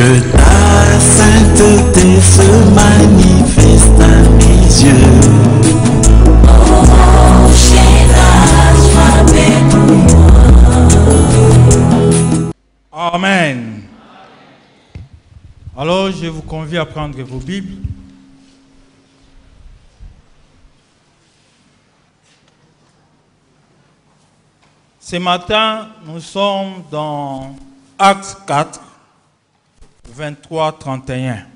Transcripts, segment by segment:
Que ta sainteté se manifeste à mes yeux. Oh, Jésus, sois béni. Amen. Alors, je vous convie à prendre vos Bibles. Ce matin, nous sommes dans Actes 4, 23, 31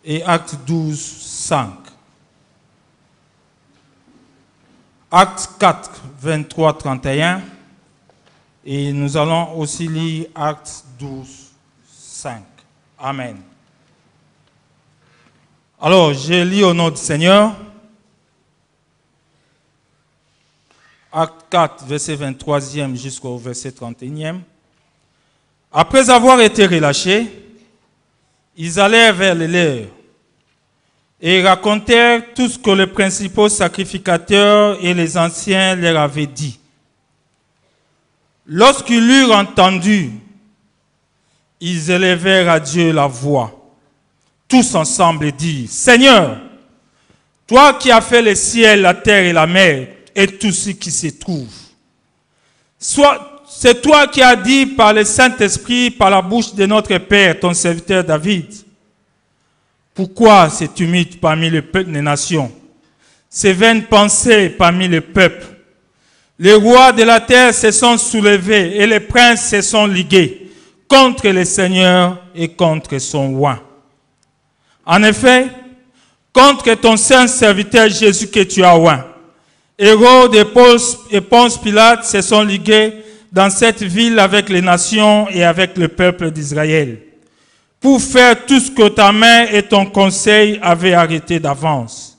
et Actes 12, 5. Actes 4, 23, 31 et nous allons aussi lire Actes 12, 5. Amen. Alors, je lis au nom du Seigneur. Acte 4, verset 23e jusqu'au verset 31e. Après avoir été relâchés, ils allèrent vers les leurs et racontèrent tout ce que les principaux sacrificateurs et les anciens leur avaient dit. Lorsqu'ils l'eurent entendu, ils élevèrent à Dieu la voix, tous ensemble, et dirent: Seigneur, toi qui as fait le ciel, la terre et la mer, et tout ce qui s'y trouve, c'est toi qui as dit par le Saint-Esprit, par la bouche de notre Père, ton serviteur David. Pourquoi ces tumulte parmi les peuples des nations, ces vaines pensées parmi les peuples? Les rois de la terre se sont soulevés et les princes se sont ligués contre le Seigneur et contre son roi. En effet, contre ton saint serviteur Jésus que tu as oint, Hérode et Ponce Pilate se sont ligués dans cette ville avec les nations et avec le peuple d'Israël, pour faire tout ce que ta main et ton conseil avaient arrêté d'avance.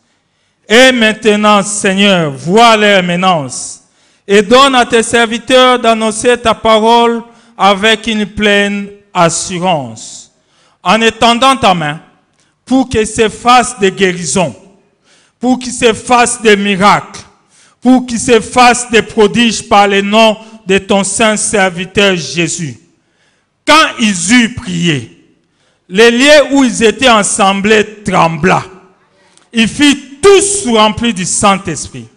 Et maintenant, Seigneur, vois leur menace, et donne à tes serviteurs d'annoncer ta parole avec une pleine assurance, en étendant ta main, pour qu'il se fasse des guérisons, pour qu'il se fasse des miracles, pour qu'il se fasse des prodiges par le nom de ton saint serviteur Jésus. Quand ils eurent prié, les lieux où ils étaient assemblés trembla. Ils firent tous remplis du Saint-Esprit.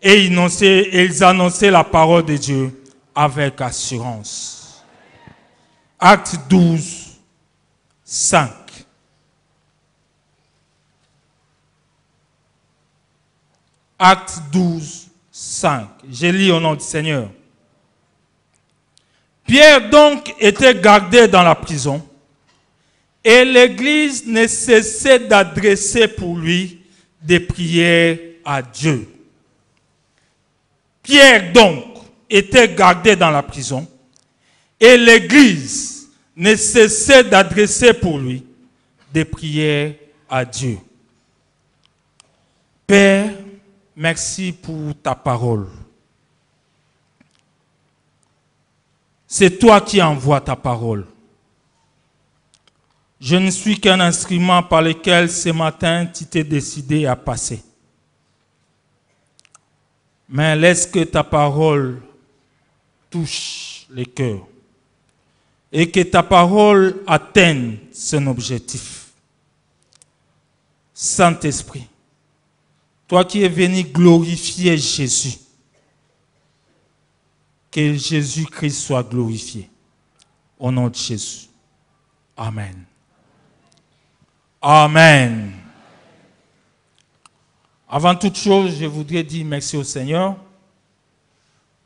Et ils annonçaient la parole de Dieu avec assurance. Acte 12, 5. Acte 12, 5. Je lis au nom du Seigneur. Pierre donc était gardé dans la prison et l'Église ne cessait d'adresser pour lui des prières à Dieu. Pierre donc était gardé dans la prison et l'Église ne cessait d'adresser pour lui des prières à Dieu. Père, merci pour ta parole. C'est toi qui envoies ta parole. Je ne suis qu'un instrument par lequel ce matin tu t'es décidé à passer. Mais laisse que ta parole touche les cœurs et que ta parole atteigne son objectif. Saint-Esprit, toi qui es venu glorifier Jésus, que Jésus-Christ soit glorifié. Au nom de Jésus. Amen. Amen. Avant toute chose, je voudrais dire merci au Seigneur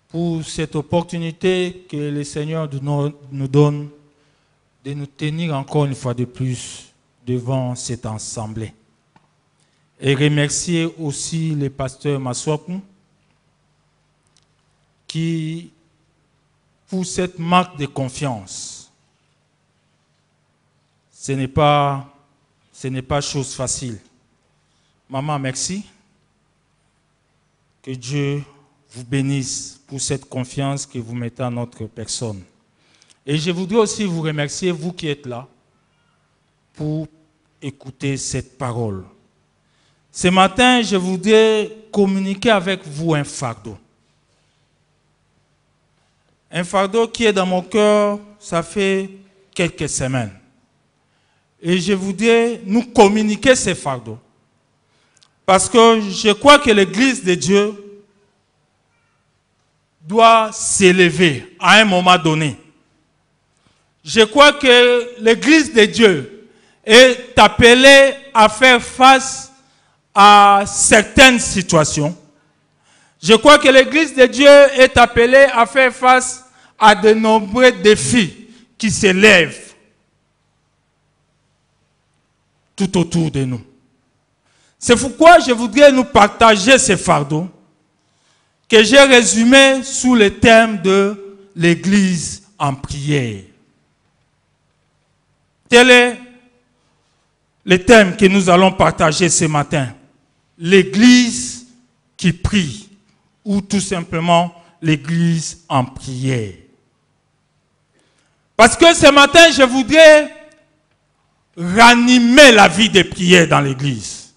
pour cette opportunité que le Seigneur nous donne de nous tenir encore une fois de plus devant cette assemblée. Et remercier aussi le pasteur Maswaku qui, pour cette marque de confiance, ce n'est pas chose facile. Maman, merci. Que Dieu vous bénisse pour cette confiance que vous mettez en notre personne. Et je voudrais aussi vous remercier, vous qui êtes là, pour écouter cette parole. Ce matin, je voudrais communiquer avec vous un fardeau. Un fardeau qui est dans mon cœur, ça fait quelques semaines. Et je voudrais nous communiquer ces fardeaux. Parce que je crois que l'Église de Dieu doit s'élever à un moment donné. Je crois que l'Église de Dieu est appelée à faire face à certaines situations. Je crois que l'Église de Dieu est appelée à faire face à de nombreux défis qui s'élèvent tout autour de nous. C'est pourquoi je voudrais nous partager ces fardeaux que j'ai résumés sous le thème de l'Église en prière. Tel est le thème que nous allons partager ce matin. L'Église qui prie, ou tout simplement l'Église en prière. Parce que ce matin, je voudrais ranimer la vie de prière dans l'Église.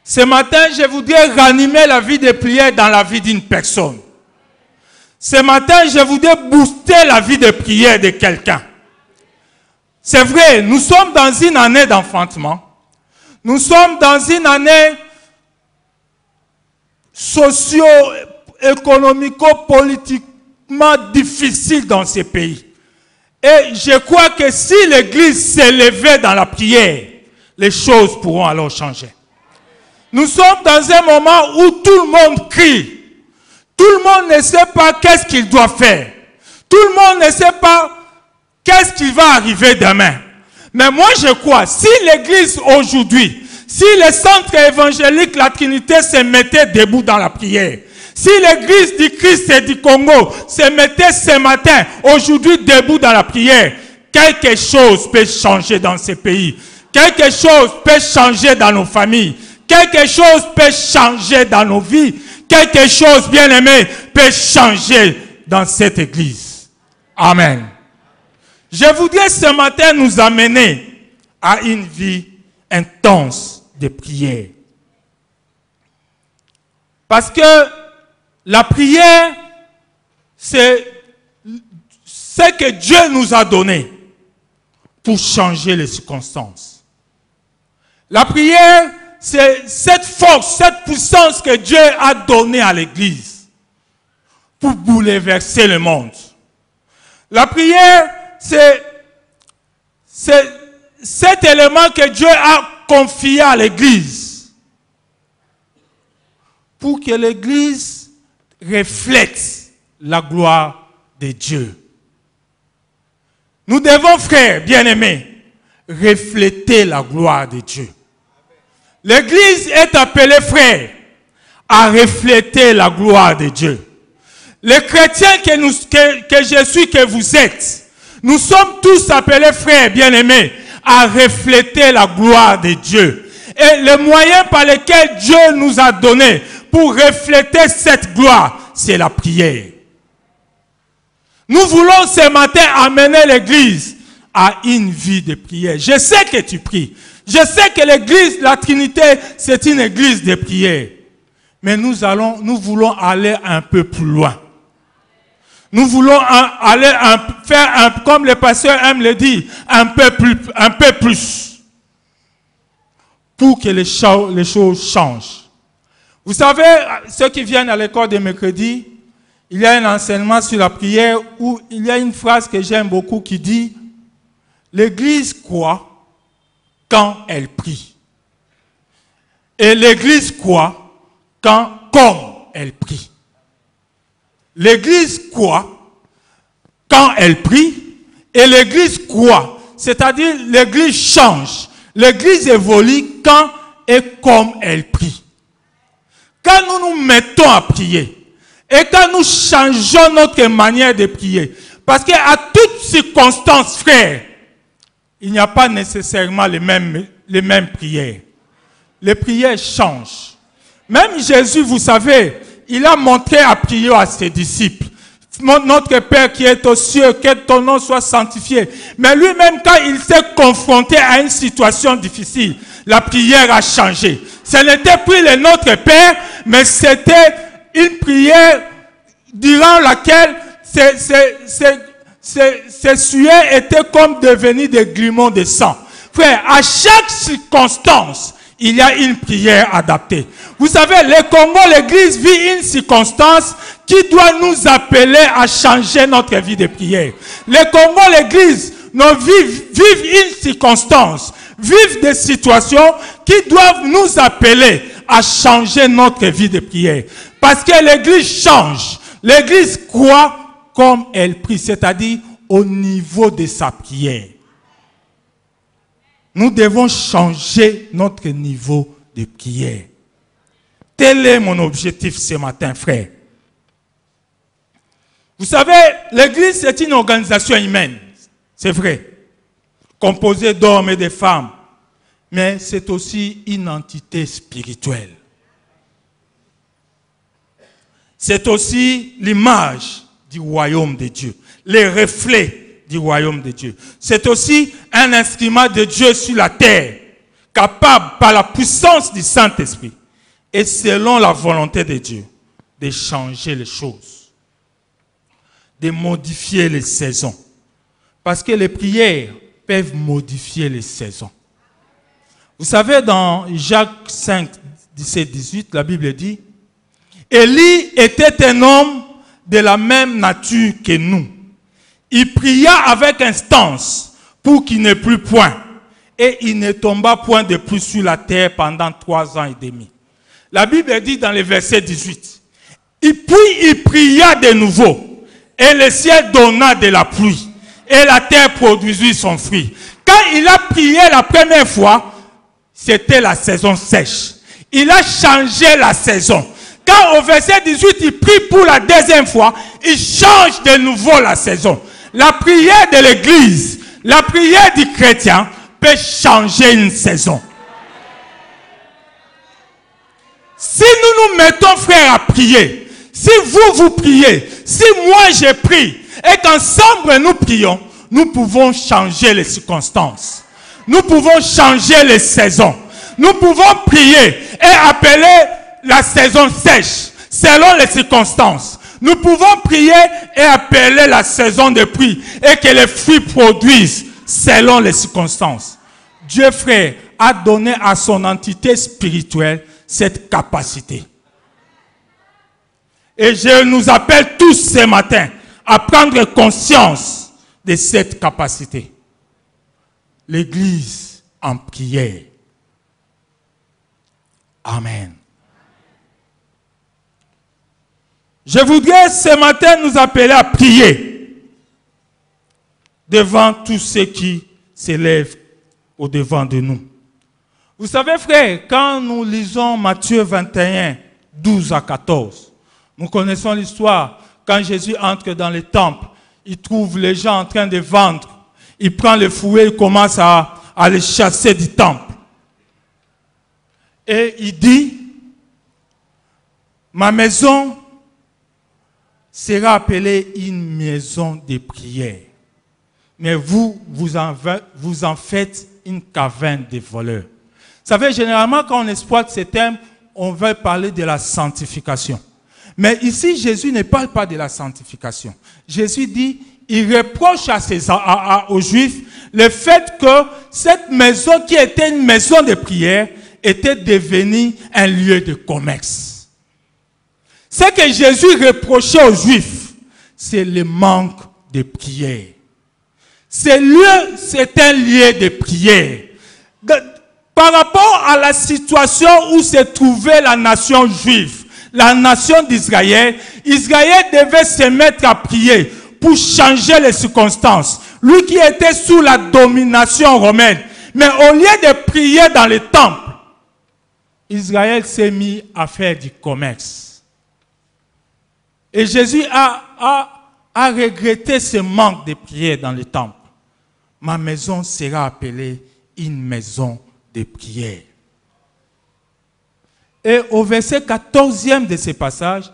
Ce matin, je voudrais ranimer la vie de prière dans la vie d'une personne. Ce matin, je voudrais booster la vie de prière de quelqu'un. C'est vrai, nous sommes dans une année d'enfantement. Nous sommes dans une année socio-économico-politiquement difficile dans ces pays. Et je crois que si l'Église s'élevait dans la prière, les choses pourront alors changer. Nous sommes dans un moment où tout le monde crie. Tout le monde ne sait pas qu'est-ce qu'il doit faire. Tout le monde ne sait pas qu'est-ce qui va arriver demain. Mais moi je crois, si l'Église aujourd'hui, si le centre évangélique, la Trinité se mettait debout dans la prière, si l'Église du Christ et du Congo se mettait ce matin, aujourd'hui debout dans la prière, quelque chose peut changer dans ces pays. Quelque chose peut changer dans nos familles. Quelque chose peut changer dans nos vies. Quelque chose, bien aimé, peut changer dans cette Église. Amen. Je voudrais ce matin nous amener à une vie intense de prière. Parce que la prière, c'est ce que Dieu nous a donné pour changer les circonstances. La prière, c'est cette force, cette puissance que Dieu a donnée à l'Église pour bouleverser le monde. La prière, c'est cet élément que Dieu a confié à l'Église pour que l'Église reflète la gloire de Dieu. Nous devons, frères bien-aimés, refléter la gloire de Dieu. L'Église est appelée, frères, à refléter la gloire de Dieu. Les chrétiens que je suis, que vous êtes, nous sommes tous appelés, frères bien-aimés, à refléter la gloire de Dieu. Et le moyen par lequel Dieu nous a donné pour refléter cette gloire, c'est la prière. Nous voulons ce matin amener l'Église à une vie de prière. Je sais que tu pries. Je sais que l'Église, la Trinité, c'est une Église de prière. Mais nous voulons aller un peu plus loin. Nous voulons faire, comme le pasteur aime le dire, un peu plus. Pour que les choses changent. Vous savez, ceux qui viennent à l'école de mercredi, il y a un enseignement sur la prière où il y a une phrase que j'aime beaucoup qui dit « L'Église croit quand elle prie. Et l'Église croit comme elle prie. » L'Église croit quand elle prie et l'Église croit. C'est-à-dire l'Église change. L'Église évolue quand et comme elle prie. Quand nous nous mettons à prier et quand nous changeons notre manière de prier, parce qu'à toutes circonstances, frères, il n'y a pas nécessairement les mêmes prières. Les prières changent. Même Jésus, vous savez, il a montré à prier à ses disciples. Notre Père qui est aux cieux, que ton nom soit sanctifié. Mais lui-même, quand il s'est confronté à une situation difficile, la prière a changé. Ce n'était plus le Notre Père, mais c'était une prière durant laquelle ces sueurs étaient comme devenus des glumeaux de sang. Frère, à chaque circonstance, il y a une prière adaptée. Vous savez, le Congo, l'église vit une circonstance qui doit nous appeler à changer notre vie de prière. Le Congo, l'église, nous vivent une circonstance, vivent des situations qui doivent nous appeler à changer notre vie de prière. Parce que l'église change. L'église croit comme elle prie, c'est-à-dire au niveau de sa prière. Nous devons changer notre niveau de prière. Tel est mon objectif ce matin, frère. Vous savez, l'église, c'est une organisation humaine. C'est vrai. Composée d'hommes et de femmes. Mais c'est aussi une entité spirituelle. C'est aussi l'image du royaume de Dieu. Les reflets du royaume de Dieu. C'est aussi un instrument de Dieu sur la terre, capable par la puissance du Saint-Esprit et selon la volonté de Dieu, de changer les choses, de modifier les saisons. Parce que les prières peuvent modifier les saisons. Vous savez, dans Jacques 5, 17, 18, la Bible dit, Élie était un homme de la même nature que nous. Il pria avec instance pour qu'il n'ait plus point. Et il ne tomba point de plus sur la terre pendant 3 ans et demi. La Bible dit dans le verset 18. Et puis il pria de nouveau. Et le ciel donna de la pluie. Et la terre produisit son fruit. Quand il a prié la première fois, c'était la saison sèche. Il a changé la saison. Quand au verset 18, il prie pour la deuxième fois, il change de nouveau la saison. La prière de l'église, la prière du chrétien peut changer une saison. Si nous nous mettons, frères, à prier, si vous priez, si moi je prie, et qu'ensemble nous prions, nous pouvons changer les circonstances. Nous pouvons changer les saisons. Nous pouvons prier et appeler la saison sèche selon les circonstances. Nous pouvons prier et appeler la saison de pluie et que les fruits produisent selon les circonstances. Dieu, frère, a donné à son entité spirituelle cette capacité. Et je nous appelle tous ce matin à prendre conscience de cette capacité. L'Église en prière. Amen. Je voudrais ce matin nous appeler à prier devant tous ceux qui s'élèvent au-devant de nous. Vous savez, frère, quand nous lisons Matthieu 21, 12 à 14, nous connaissons l'histoire. Quand Jésus entre dans le temple, il trouve les gens en train de vendre. Il prend le fouet, il commence à les chasser du temple. Et il dit, ma maison sera appelée une maison de prière. Mais vous en faites une caverne de voleurs. Vous savez, généralement, quand on exploite ces termes, on veut parler de la sanctification. Mais ici, Jésus ne parle pas de la sanctification. Jésus dit, il reproche aux Juifs le fait que cette maison qui était une maison de prière était devenue un lieu de commerce. Ce que Jésus reprochait aux Juifs, c'est le manque de prière. Ce lieu, c'est un lieu de prière. Par rapport à la situation où se trouvait la nation juive, la nation d'Israël, Israël devait se mettre à prier pour changer les circonstances. Lui qui était sous la domination romaine. Mais au lieu de prier dans le temple, Israël s'est mis à faire du commerce. Et Jésus a regretté ce manque de prière dans le temple. Ma maison sera appelée une maison de prière. Et au verset 14e de ce passage,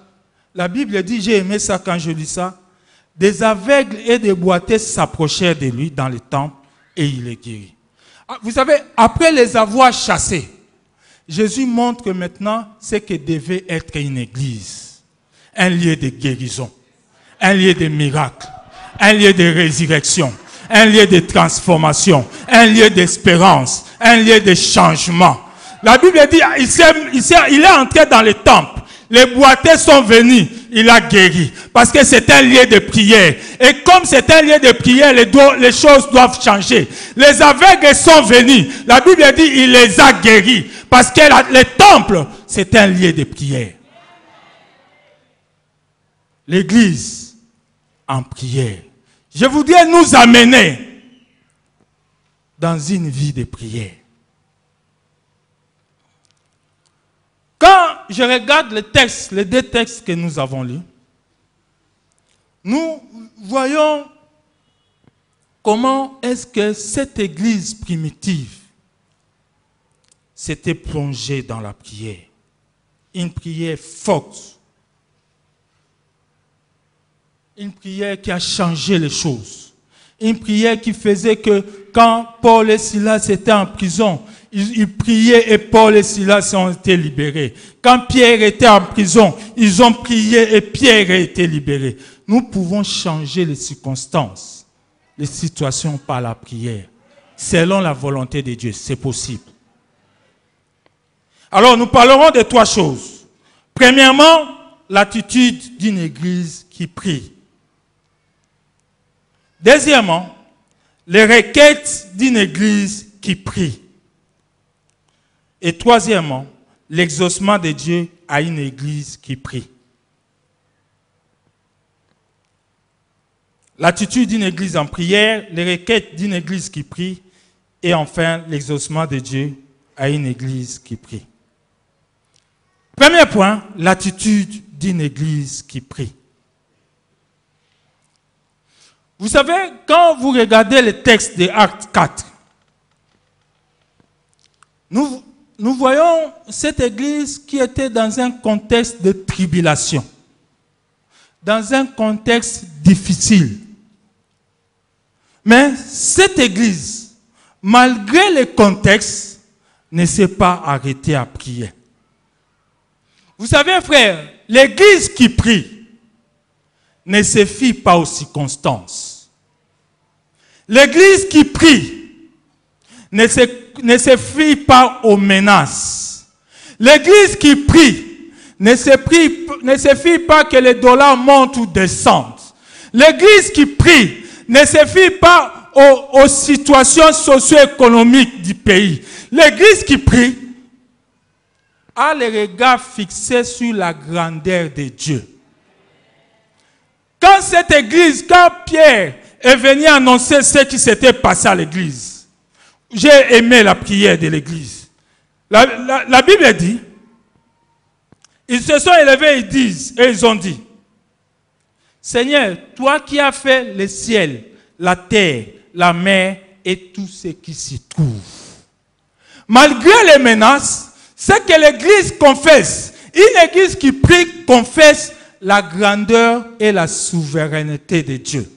la Bible dit, j'ai aimé ça quand je lis ça, des aveugles et des boiteux s'approchèrent de lui dans le temple et il les guérit. Vous savez, après les avoir chassés, Jésus montre maintenant ce que devait être une église. Un lieu de guérison, un lieu de miracle, un lieu de résurrection, un lieu de transformation, un lieu d'espérance, un lieu de changement. La Bible dit, il est entré dans le temple. Les boiteux sont venus, il a guéri. Parce que c'est un lieu de prière. Et comme c'est un lieu de prière, les choses doivent changer. Les aveugles sont venus. La Bible dit, il les a guéris. Parce que le temple, c'est un lieu de prière. L'église en prière. Je voudrais nous amener dans une vie de prière. Quand je regarde les deux textes que nous avons lus, nous voyons comment est-ce que cette église primitive s'était plongée dans la prière. Une prière forte. Une prière qui a changé les choses. Une prière qui faisait que quand Paul et Silas étaient en prison, ils priaient et Paul et Silas ont été libérés. Quand Pierre était en prison, ils ont prié et Pierre a été libéré. Nous pouvons changer les circonstances, les situations par la prière. Selon la volonté de Dieu, c'est possible. Alors, nous parlerons de trois choses. Premièrement, l'attitude d'une église qui prie. Deuxièmement, les requêtes d'une église qui prie. Et troisièmement, l'exaucement de Dieu à une église qui prie. L'attitude d'une église en prière, les requêtes d'une église qui prie, et enfin l'exaucement de Dieu à une église qui prie. Premier point, l'attitude d'une église qui prie. Vous savez, quand vous regardez le texte de Actes 4, nous voyons cette église qui était dans un contexte de tribulation, dans un contexte difficile. Mais cette église, malgré le contexte, ne s'est pas arrêtée à prier. Vous savez, frère, l'église qui prie ne se fie pas aux circonstances. L'église qui prie ne se fie pas aux menaces. L'église qui prie ne se fie pas que les dollars montent ou descendent. L'église qui prie ne se fie pas aux situations socio-économiques du pays. L'église qui prie a le regard fixé sur la grandeur de Dieu. Quand cette église, quand Pierre est venu annoncer ce qui s'était passé à l'église, j'ai aimé la prière de l'église. La Bible dit, ils se sont élevés et ils ont dit, Seigneur, toi qui as fait le ciel, la terre, la mer et tout ce qui s'y trouve. Malgré les menaces, c'est que l'église confesse. Une église qui prie confesse la grandeur et la souveraineté de Dieu.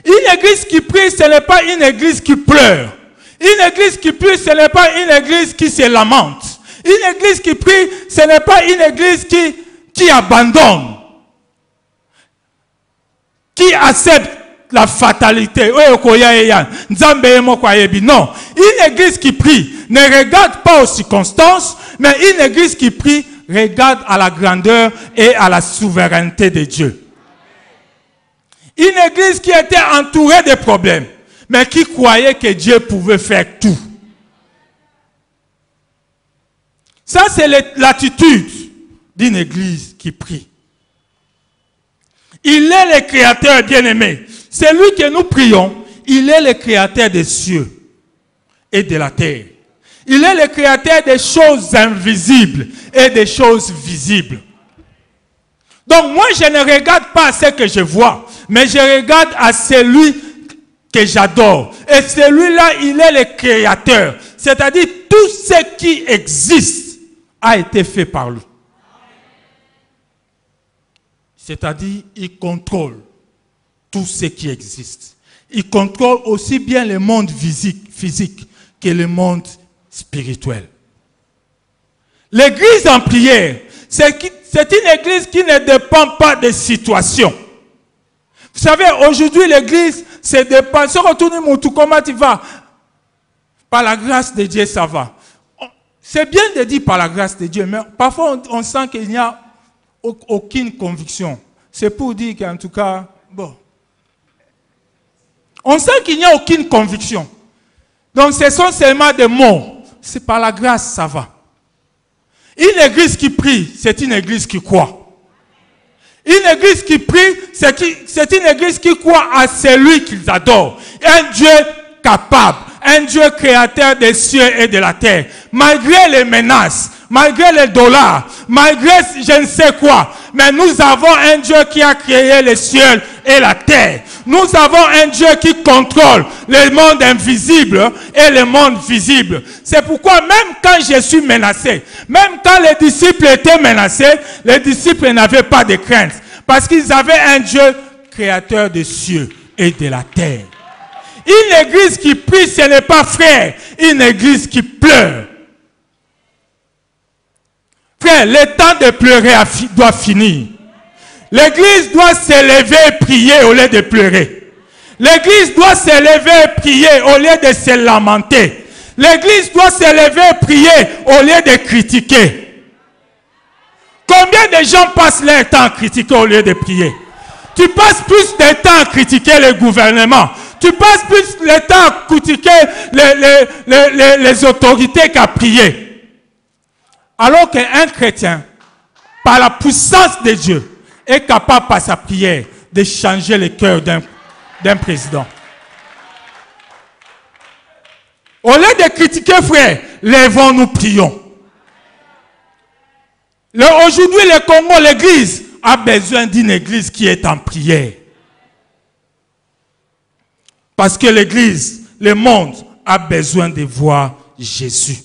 Une église qui prie, ce n'est pas une église qui pleure. Une église qui prie, ce n'est pas une église qui se lamente. Une église qui prie, ce n'est pas une église qui abandonne, qui accepte la fatalité. Non, une église qui prie ne regarde pas aux circonstances, mais une église qui prie regarde à la grandeur et à la souveraineté de Dieu. Une église qui était entourée de problèmes, mais qui croyait que Dieu pouvait faire tout. Ça, c'est l'attitude d'une église qui prie. Il est le créateur bien-aimé. C'est lui que nous prions. Il est le créateur des cieux et de la terre. Il est le créateur des choses invisibles et des choses visibles. Donc moi, je ne regarde pas à ce que je vois, mais je regarde à celui que j'adore. Et celui-là, il est le créateur. C'est-à-dire, tout ce qui existe a été fait par lui. C'est-à-dire, il contrôle tout ce qui existe. Il contrôle aussi bien le monde physique que le monde spirituel. L'église en prière, c'est une église qui ne dépend pas des situations. Vous savez, aujourd'hui, l'église, c'est dépend. Se retourner, Moutou, comment tu vas? Par la grâce de Dieu, ça va. C'est bien de dire par la grâce de Dieu, mais parfois, on sent qu'il n'y a aucune conviction. C'est pour dire qu'en tout cas, bon. On sent qu'il n'y a aucune conviction. Donc, ce sont seulement des mots. C'est par la grâce, ça va. Une église qui prie, c'est une église qui croit. Une église qui prie, c'est une église qui croit à celui qu'ils adorent. Un Dieu capable, un Dieu créateur des cieux et de la terre. Malgré les menaces, malgré les dollars, malgré je ne sais quoi, mais nous avons un Dieu qui a créé les cieux et la terre. Nous avons un Dieu qui contrôle le monde invisible et le monde visible. C'est pourquoi même quand je suis menacé, même quand les disciples étaient menacés, les disciples n'avaient pas de crainte. Parce qu'ils avaient un Dieu créateur des cieux et de la terre. Une église qui prie, ce n'est pas frère, une église qui pleure. Frère, le temps de pleurer doit finir. L'église doit s'élever et prier au lieu de pleurer. L'église doit s'élever et prier au lieu de se lamenter. L'église doit s'élever et prier au lieu de critiquer. Combien de gens passent leur temps à critiquer au lieu de prier? Tu passes plus de temps à critiquer le gouvernement. Tu passes plus de temps à critiquer les autorités qu'à prier. Alors qu'un chrétien, par la puissance de Dieu, est capable par sa prière de changer le cœur d'un président. Au lieu de critiquer, frère, lèvons-nous, prions. Aujourd'hui, le Congo, l'église, a besoin d'une église qui est en prière. Parce que l'église, le monde, a besoin de voir Jésus.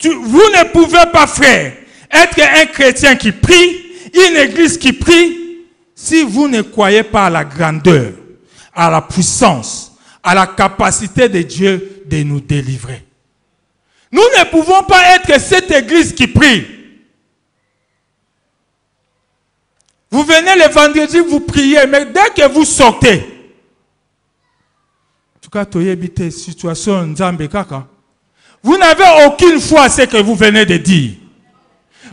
Vous ne pouvez pas, frère, être un chrétien qui prie, une église qui prie, si vous ne croyez pas à la grandeur, à la puissance, à la capacité de Dieu de nous délivrer. Nous ne pouvons pas être cette église qui prie. Vous venez le vendredi, vous priez, mais dès que vous sortez, en tout cas, situation vous n'avez aucune foi à ce que vous venez de dire.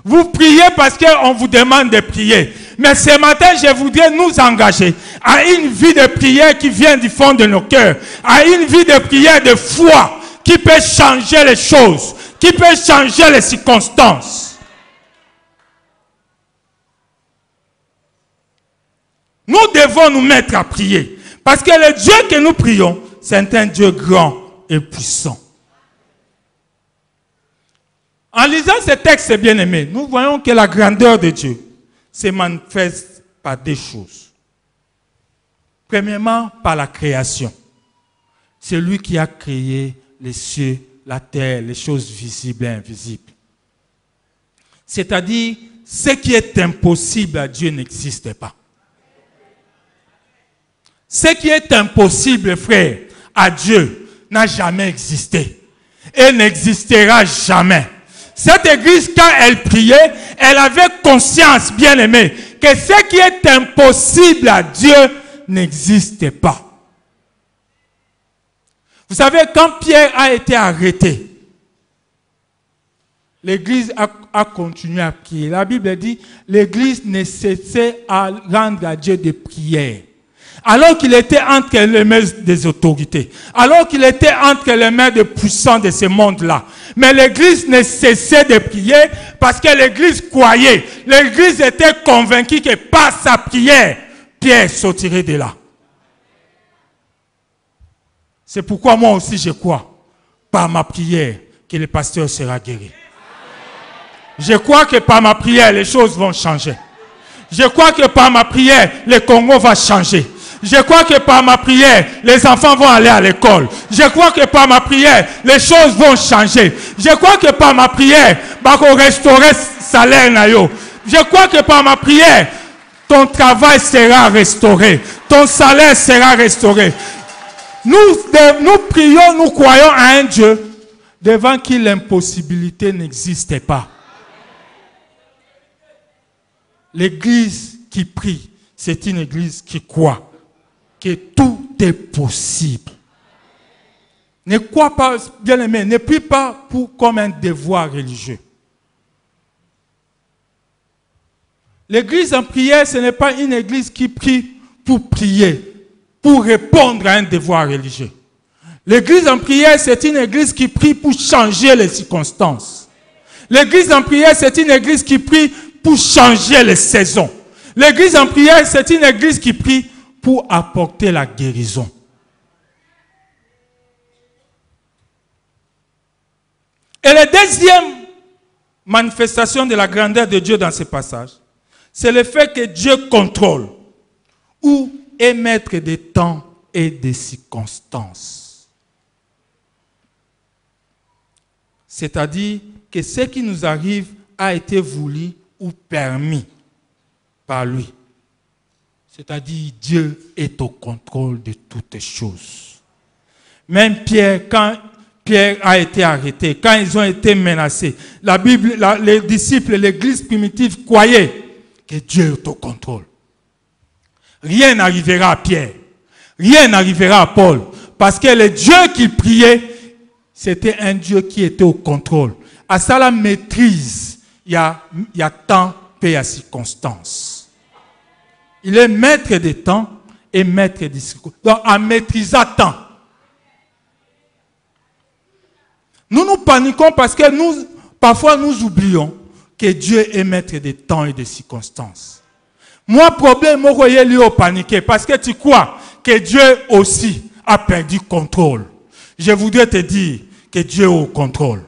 Vous priez parce qu'on vous demande de prier. Mais ce matin, je voudrais nous engager à une vie de prière qui vient du fond de nos cœurs. À une vie de prière de foi qui peut changer les choses, qui peut changer les circonstances. Nous devons nous mettre à prier. Parce que le Dieu que nous prions, c'est un Dieu grand et puissant. En lisant ce texte, bien aimé, nous voyons que la grandeur de Dieu se manifeste par deux choses. Premièrement, par la création. C'est lui qui a créé les cieux, la terre, les choses visibles et invisibles. C'est-à-dire, ce qui est impossible à Dieu n'existe pas. Ce qui est impossible, frère, à Dieu n'a jamais existé et n'existera jamais. Cette église, quand elle priait, elle avait conscience, bien aimée, que ce qui est impossible à Dieu n'existe pas. Vous savez, quand Pierre a été arrêté, l'église a continué à prier. La Bible dit, l'église ne cessait à rendre à Dieu des prières. Alors qu'il était entre les mains des autorités, alors qu'il était entre les mains des puissants de ce monde-là. Mais l'église ne cessait de prier parce que l'église croyait. L'église était convaincue que par sa prière, Pierre sortirait de là. C'est pourquoi moi aussi je crois, par ma prière, que le pasteur sera guéri. Je crois que par ma prière, les choses vont changer. Je crois que par ma prière, le Congo va changer. Je crois que par ma prière, les enfants vont aller à l'école. Je crois que par ma prière, les choses vont changer. Je crois que par ma prière, on restaurer salaire nayo. Je crois que par ma prière, ton travail sera restauré. Ton salaire sera restauré. Nous prions, nous croyons à un Dieu devant qui l'impossibilité n'existe pas. L'église qui prie, c'est une église qui croit que tout est possible. Ne crois pas, bien aimé, ne prie pas comme un devoir religieux. L'église en prière, ce n'est pas une église qui prie pour prier, pour répondre à un devoir religieux. L'église en prière, c'est une église qui prie pour changer les circonstances. L'église en prière, c'est une église qui prie pour changer les saisons. L'église en prière, c'est une église qui prie pour apporter la guérison. Et la deuxième manifestation de la grandeur de Dieu dans ce passage, c'est le fait que Dieu contrôle ou est maître des temps et des circonstances. C'est-à-dire que ce qui nous arrive a été voulu ou permis par lui. C'est-à-dire Dieu est au contrôle de toutes choses. Même Pierre, quand Pierre a été arrêté, quand ils ont été menacés, la Bible, les disciples, l'église primitive croyaient que Dieu est au contrôle. Rien n'arrivera à Pierre, rien n'arrivera à Paul, parce que le Dieu qu'ils priaient, c'était un Dieu qui était au contrôle. À ça, la maîtrise, il y a temps et il y a circonstance. Il est maître des temps et maître des circonstances. Donc, en maîtrisant temps, nous paniquons parce que parfois nous oublions que Dieu est maître des temps et des circonstances. Moi, problème, moi, voyez lui paniquer parce que tu crois que Dieu aussi a perdu contrôle. Je voudrais te dire que Dieu est au contrôle.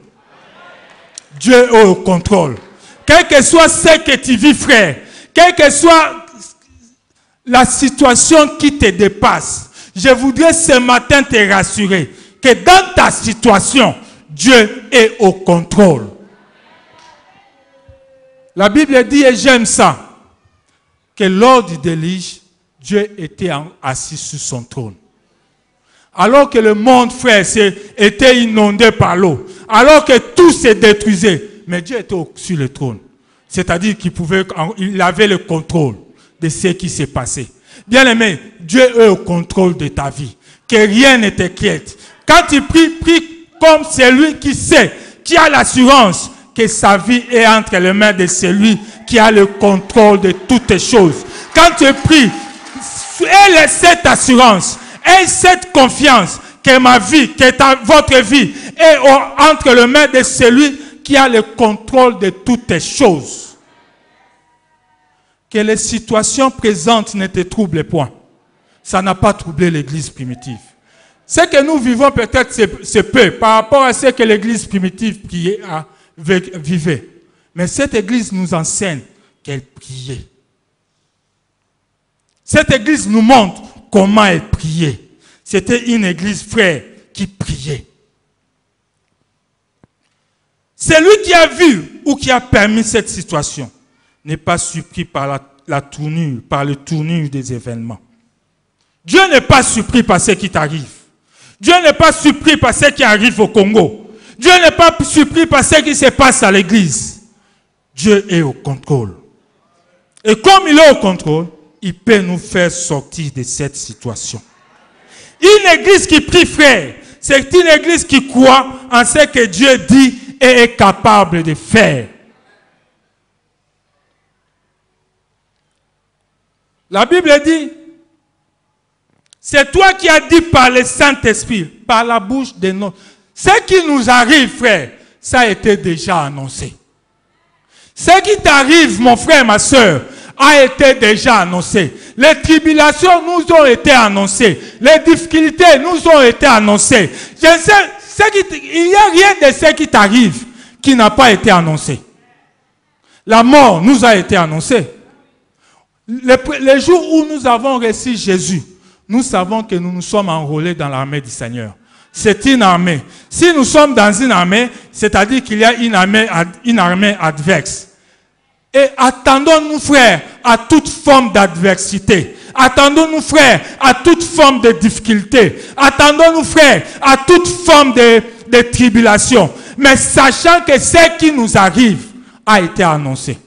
Dieu est au contrôle. Quel que soit ce que tu vis, frère, quelle que soit la situation qui te dépasse, je voudrais ce matin te rassurer que dans ta situation, Dieu est au contrôle. La Bible dit, et j'aime ça, que lors du déluge, Dieu était assis sur son trône. Alors que le monde, frère, était inondé par l'eau, alors que tout se détruisait, mais Dieu était sur le trône. C'est-à-dire qu'il avait le contrôle de ce qui s'est passé. Bien aimé, Dieu est au contrôle de ta vie. Que rien ne t'inquiète. Quand tu pries, prie comme celui qui sait, qui a l'assurance que sa vie est entre les mains de celui qui a le contrôle de toutes les choses. Quand tu pries, aie cette assurance, aie cette confiance que ma vie, que votre vie est entre les mains de celui qui a le contrôle de toutes les choses. Que les situations présentes ne te troublent point. Ça n'a pas troublé l'église primitive. Ce que nous vivons peut-être c'est peu par rapport à ce que l'église primitive vivait. Mais cette église nous enseigne qu'elle priait. Cette église nous montre comment elle priait. C'était une église, frère, qui priait. Celui qui a vu ou qui a permis cette situation n'est pas surpris par la tournure, par le tournure des événements. Dieu n'est pas surpris par ce qui t'arrive. Dieu n'est pas surpris par ce qui arrive au Congo. Dieu n'est pas surpris par ce qui se passe à l'église. Dieu est au contrôle. Et comme il est au contrôle, il peut nous faire sortir de cette situation. Une église qui prie, frère, c'est une église qui croit en ce que Dieu dit et est capable de faire. La Bible dit, c'est toi qui as dit par le Saint-Esprit, par la bouche de notre... Ce qui nous arrive, frère, ça a été déjà annoncé. Ce qui t'arrive, mon frère, ma soeur, a été déjà annoncé. Les tribulations nous ont été annoncées. Les difficultés nous ont été annoncées. Je sais, il n'y a rien de ce qui t'arrive qui n'a pas été annoncé. La mort nous a été annoncée. Les jours où nous avons reçu Jésus, nous savons que nous nous sommes enrôlés dans l'armée du Seigneur. C'est une armée. Si nous sommes dans une armée, c'est-à-dire qu'il y a une armée adverse. Et attendons-nous, frères, à toute forme d'adversité. Attendons-nous, frères, à toute forme de difficulté. Attendons-nous, frères, à toute forme de tribulation. Mais sachant que ce qui nous arrive a été annoncé.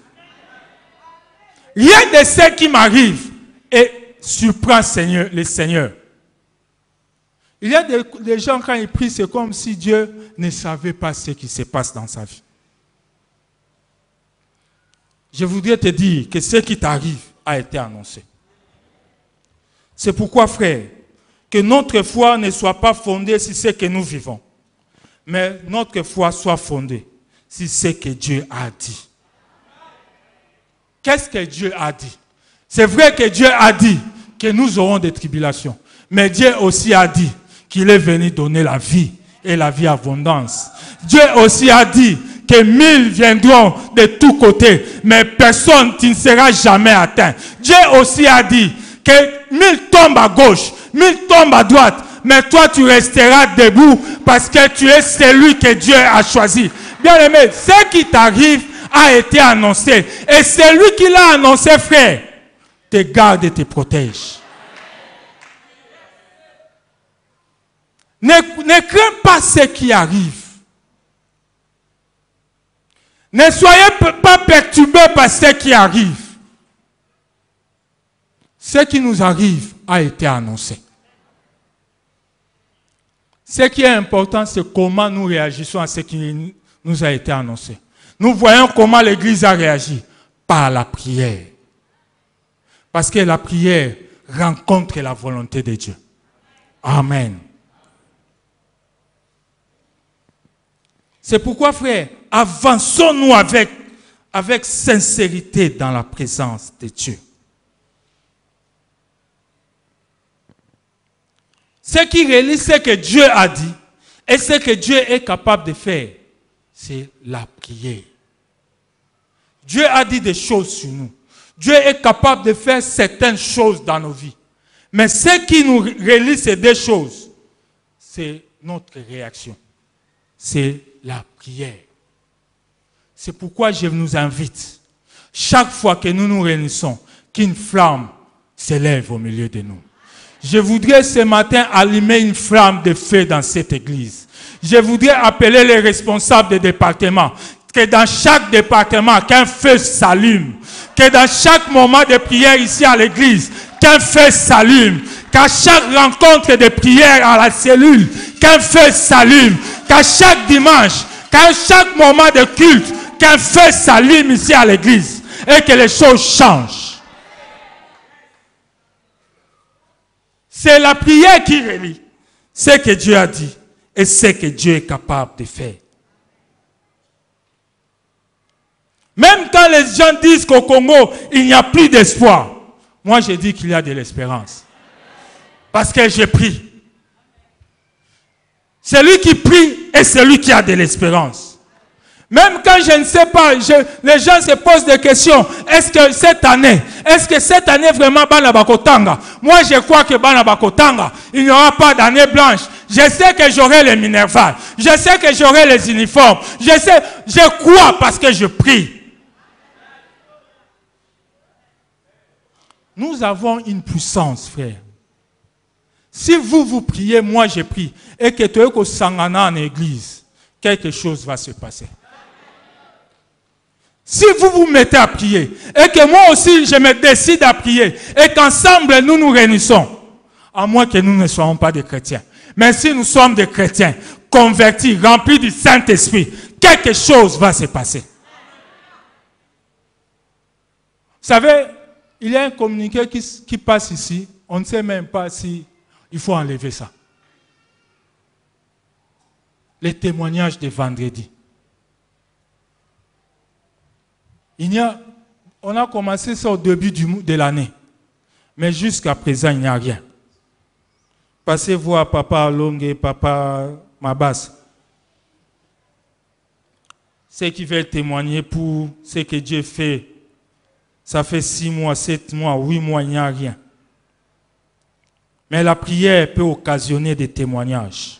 Rien de ce qui m'arrive et surprend le Seigneur. Il y a des gens, quand ils prient, c'est comme si Dieu ne savait pas ce qui se passe dans sa vie. Je voudrais te dire que ce qui t'arrive a été annoncé. C'est pourquoi, frère, que notre foi ne soit pas fondée sur ce que nous vivons, mais notre foi soit fondée sur ce que Dieu a dit. Qu'est-ce que Dieu a dit? C'est vrai que Dieu a dit que nous aurons des tribulations, mais Dieu aussi a dit qu'il est venu donner la vie et la vie abondance. Dieu aussi a dit que 1000 viendront de tous côtés, mais personne ne sera jamais atteint. Dieu aussi a dit que 1000 tombent à gauche, 1000 tombent à droite, mais toi tu resteras debout parce que tu es celui que Dieu a choisi. Bien aimé, ce qui t'arrive a été annoncé. Et celui qui l'a annoncé, frère, te garde et te protège. Ne crains pas ce qui arrive. Ne soyez pas perturbés par ce qui arrive. Ce qui nous arrive a été annoncé. Ce qui est important, c'est comment nous réagissons à ce qui nous a été annoncé. Nous voyons comment l'Église a réagi par la prière. Parce que la prière rencontre la volonté de Dieu. Amen. C'est pourquoi, frère, avançons-nous avec sincérité dans la présence de Dieu. Ce qui relie ce que Dieu a dit et ce que Dieu est capable de faire, c'est la prière. Dieu a dit des choses sur nous. Dieu est capable de faire certaines choses dans nos vies. Mais ce qui nous relie ces deux choses, c'est notre réaction. C'est la prière. C'est pourquoi je nous invite, chaque fois que nous nous réunissons, qu'une flamme s'élève au milieu de nous. Je voudrais ce matin allumer une flamme de feu dans cette église. Je voudrais appeler les responsables des départements, que dans chaque département, qu'un feu s'allume. Que dans chaque moment de prière ici à l'église, qu'un feu s'allume. Qu'à chaque rencontre de prière à la cellule, qu'un feu s'allume. Qu'à chaque dimanche, qu'à chaque moment de culte, qu'un feu s'allume ici à l'église. Et que les choses changent. C'est la prière qui relie ce que Dieu a dit et ce que Dieu est capable de faire. Même quand les gens disent qu'au Congo, il n'y a plus d'espoir, moi je dis qu'il y a de l'espérance. Parce que je prie. Celui qui prie est celui qui a de l'espérance. Même quand je ne sais pas, les gens se posent des questions. Est-ce que cette année vraiment Bana Bakotanga? Moi je crois que Bana Bakotanga, il n'y aura pas d'année blanche. Je sais que j'aurai les minervales. Je sais que j'aurai les uniformes. Je crois parce que je prie. Nous avons une puissance, frère. Si vous priez, moi je prie, et que tu es au Sangana en église, quelque chose va se passer. Si vous vous mettez à prier, et que moi aussi je me décide à prier, et qu'ensemble nous nous réunissons, à moins que nous ne soyons pas des chrétiens. Mais si nous sommes des chrétiens, convertis, remplis du Saint-Esprit, quelque chose va se passer. Vous savez, il y a un communiqué qui passe ici, on ne sait même pas si il faut enlever ça. Les témoignages de vendredi. On a commencé ça au début de l'année. Mais jusqu'à présent, il n'y a rien. Passez voir Papa Longue, Papa Mabas. Ceux qui veulent témoigner pour ce que Dieu fait, ça fait 6 mois, 7 mois, 8 mois, il n'y a rien. Mais la prière peut occasionner des témoignages.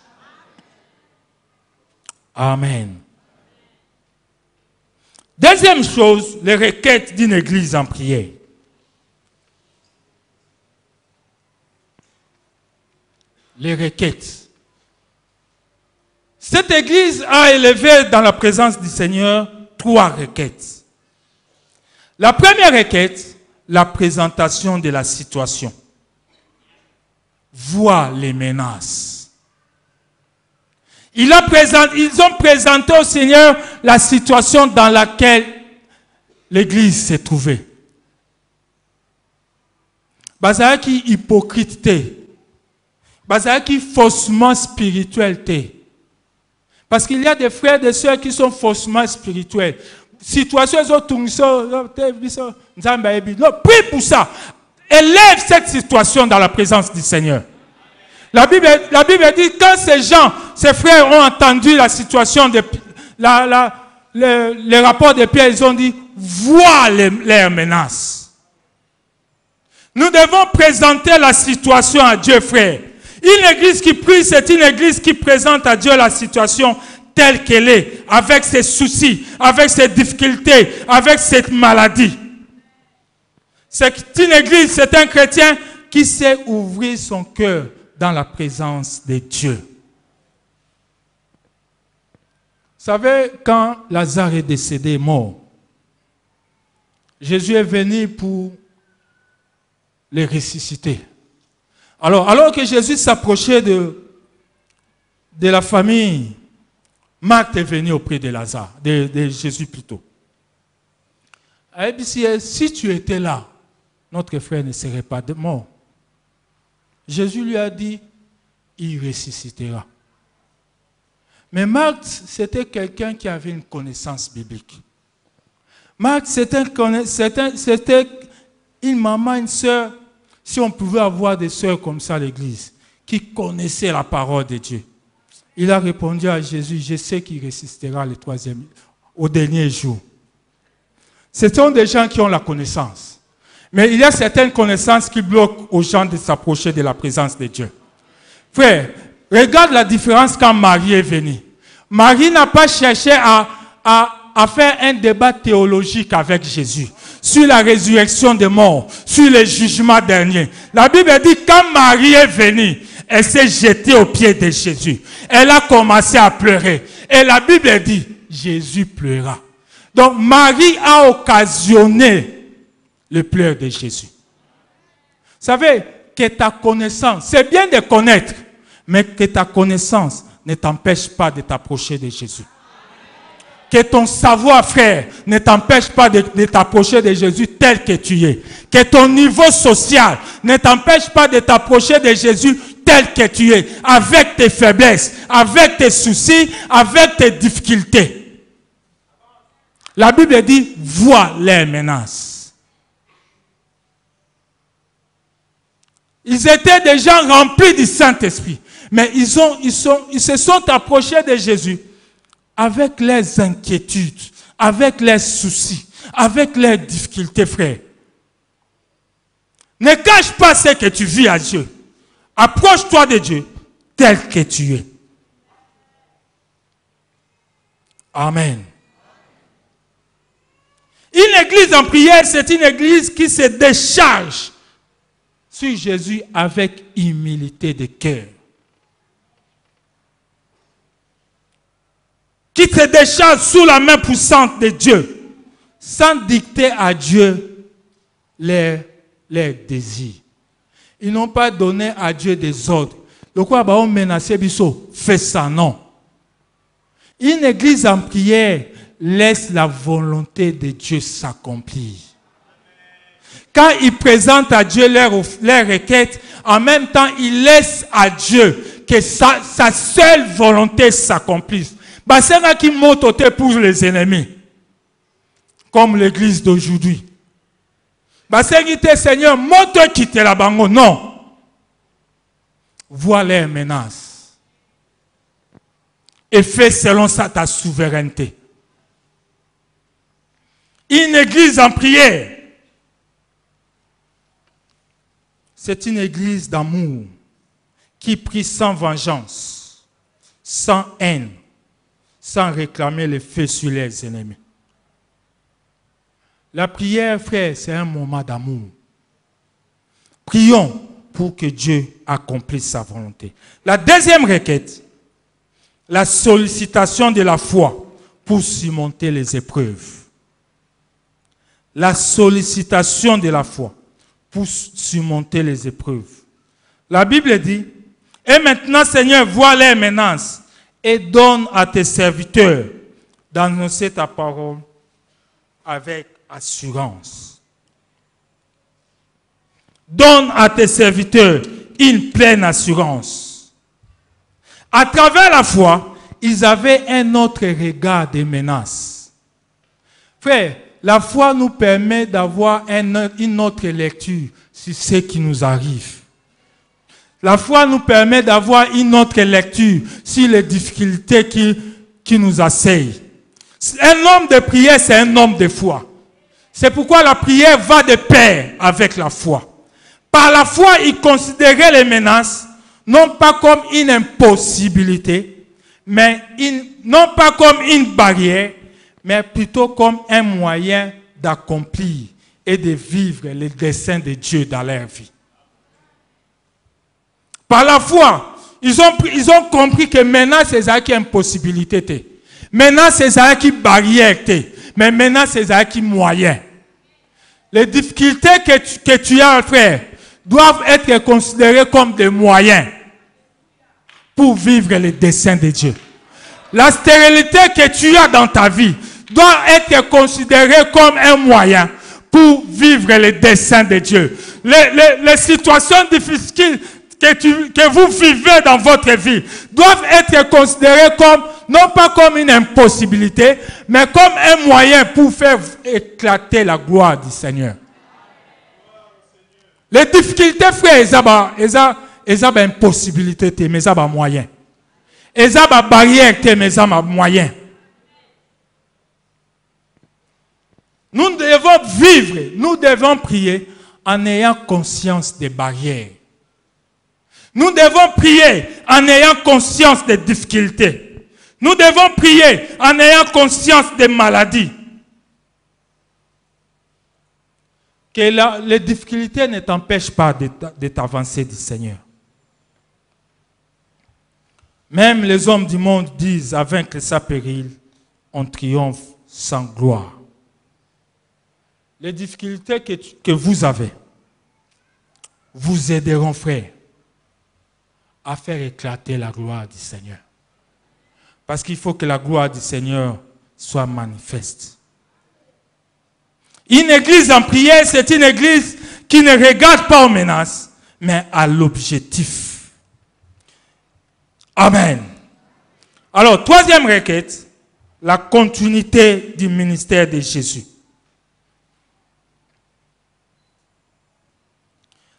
Amen. Deuxième chose, les requêtes d'une église en prière. Les requêtes. Cette église a élevé dans la présence du Seigneur 3 requêtes. La première requête, la présentation de la situation. Voit les menaces. Ils ont présenté au Seigneur la situation dans laquelle l'Église s'est trouvée. Bazaki hypocrite. Bazaki faussement spirituel. Parce qu'il y a des frères et des sœurs qui sont faussement spirituels. Situation non, prie pour ça. Élève cette situation dans la présence du Seigneur. La Bible dit, quand ces frères ont entendu la situation, les rapports de Pierre, ils ont dit, vois leurs menaces. Nous devons présenter la situation à Dieu, frère. Une église qui prie, c'est une église qui présente à Dieu la situation telle qu'elle est, avec ses soucis, avec ses difficultés, avec cette maladie. C'est une église, c'est un chrétien qui sait ouvrir son cœur dans la présence de Dieu. Vous savez, quand Lazare est décédé, mort, Jésus est venu pour les ressusciter. Alors que Jésus s'approchait de la famille, Marthe est venu auprès de Lazare, de Jésus plutôt. Elle dit, si tu étais là, notre frère ne serait pas mort. Jésus lui a dit, il ressuscitera. Mais Marthe, c'était quelqu'un qui avait une connaissance biblique. Marthe, c'était une maman, une sœur, si on pouvait avoir des sœurs comme ça à l'église, qui connaissaient la parole de Dieu. Il a répondu à Jésus, je sais qu'il ressuscitera au dernier jour. Ce sont des gens qui ont la connaissance. Mais il y a certaines connaissances qui bloquent aux gens de s'approcher de la présence de Dieu. Frère, regarde la différence quand Marie est venue. Marie n'a pas cherché à faire un débat théologique avec Jésus sur la résurrection des morts, sur le jugement dernier. La Bible dit quand Marie est venue, elle s'est jetée aux pieds de Jésus. Elle a commencé à pleurer. Et la Bible dit, Jésus pleura. Donc Marie a occasionné le pleur de Jésus. Vous savez que ta connaissance, c'est bien de connaître, mais que ta connaissance ne t'empêche pas de t'approcher de Jésus. Que ton savoir, frère, ne t'empêche pas de t'approcher de Jésus tel que tu es. Que ton niveau social ne t'empêche pas de t'approcher de Jésus tel que tu es, avec tes faiblesses, avec tes soucis, avec tes difficultés. La Bible dit, vois les menaces. Ils étaient des gens remplis du Saint-Esprit, mais ils se sont approchés de Jésus avec leurs inquiétudes, avec leurs soucis, avec leurs difficultés, frère. Ne cache pas ce que tu vis à Dieu. Approche-toi de Dieu tel que tu es. Amen. Une église en prière, c'est une église qui se décharge sur Jésus avec humilité de cœur. Qui se décharge sous la main puissante de Dieu, sans dicter à Dieu leurs désirs. Ils n'ont pas donné à Dieu des ordres. Le quoi on menace biso, fais ça, non. Une église en prière laisse la volonté de Dieu s'accomplir. Quand ils présentent à Dieu leurs requêtes, en même temps, ils laissent à Dieu que sa seule volonté s'accomplisse. C'est ça qui monte pour les ennemis, comme l'église d'aujourd'hui. C'est Seigneur, montre quitter la bango. Non. Vois les menaces. Et fais selon ça ta souveraineté. Une église en prière, c'est une église d'amour qui prie sans vengeance, sans haine, sans réclamer le feu sur les ennemis. La prière, frère, c'est un moment d'amour. Prions pour que Dieu accomplisse sa volonté. La deuxième requête, la sollicitation de la foi pour surmonter les épreuves. la sollicitation de la foi pour surmonter les épreuves. La Bible dit, « Et maintenant, Seigneur, vois les menaces et donne à tes serviteurs d'annoncer ta parole avec assurance. » Donne à tes serviteurs une pleine assurance. À travers la foi, ils avaient un autre regard des menaces. Frère, la foi nous permet d'avoir une autre lecture sur ce qui nous arrive. La foi nous permet d'avoir une autre lecture sur les difficultés qui nous assaillent. Un homme de prière, c'est un homme de foi. C'est pourquoi la prière va de pair avec la foi. Par la foi, il considérait les menaces non pas comme une impossibilité, mais non pas comme une barrière, mais plutôt comme un moyen d'accomplir et de vivre les desseins de Dieu dans leur vie. Par la foi, ils ont compris que maintenant c'est ça qui est impossibilité. Maintenant c'est ça qui est barrière. Mais maintenant c'est ça qui est moyen. Les difficultés que tu as, frère, doivent être considérées comme des moyens pour vivre les desseins de Dieu. La stérilité que tu as dans ta vie doit être considérée comme un moyen pour vivre les desseins de Dieu. Les situations difficiles que vous vivez dans votre vie doivent être considérées comme, non pas comme une impossibilité, mais comme un moyen pour faire éclater la gloire du Seigneur. Les difficultés, frère, elles ont impossibilité, mais elles ont moyen. Elles ont barrière, mais elles ont moyen. Nous devons vivre, nous devons prier en ayant conscience des barrières. Nous devons prier en ayant conscience des difficultés. Nous devons prier en ayant conscience des maladies. Que les difficultés ne t'empêchent pas de t'avancer du Seigneur. Même les hommes du monde disent, à vaincre sa péril, on triomphe sans gloire. Les difficultés que vous avez vous aideront, frère, à faire éclater la gloire du Seigneur. Parce qu'il faut que la gloire du Seigneur soit manifeste. Une église en prière, c'est une église qui ne regarde pas aux menaces, mais à l'objectif. Amen. Alors, troisième requête, la continuité du ministère de Jésus.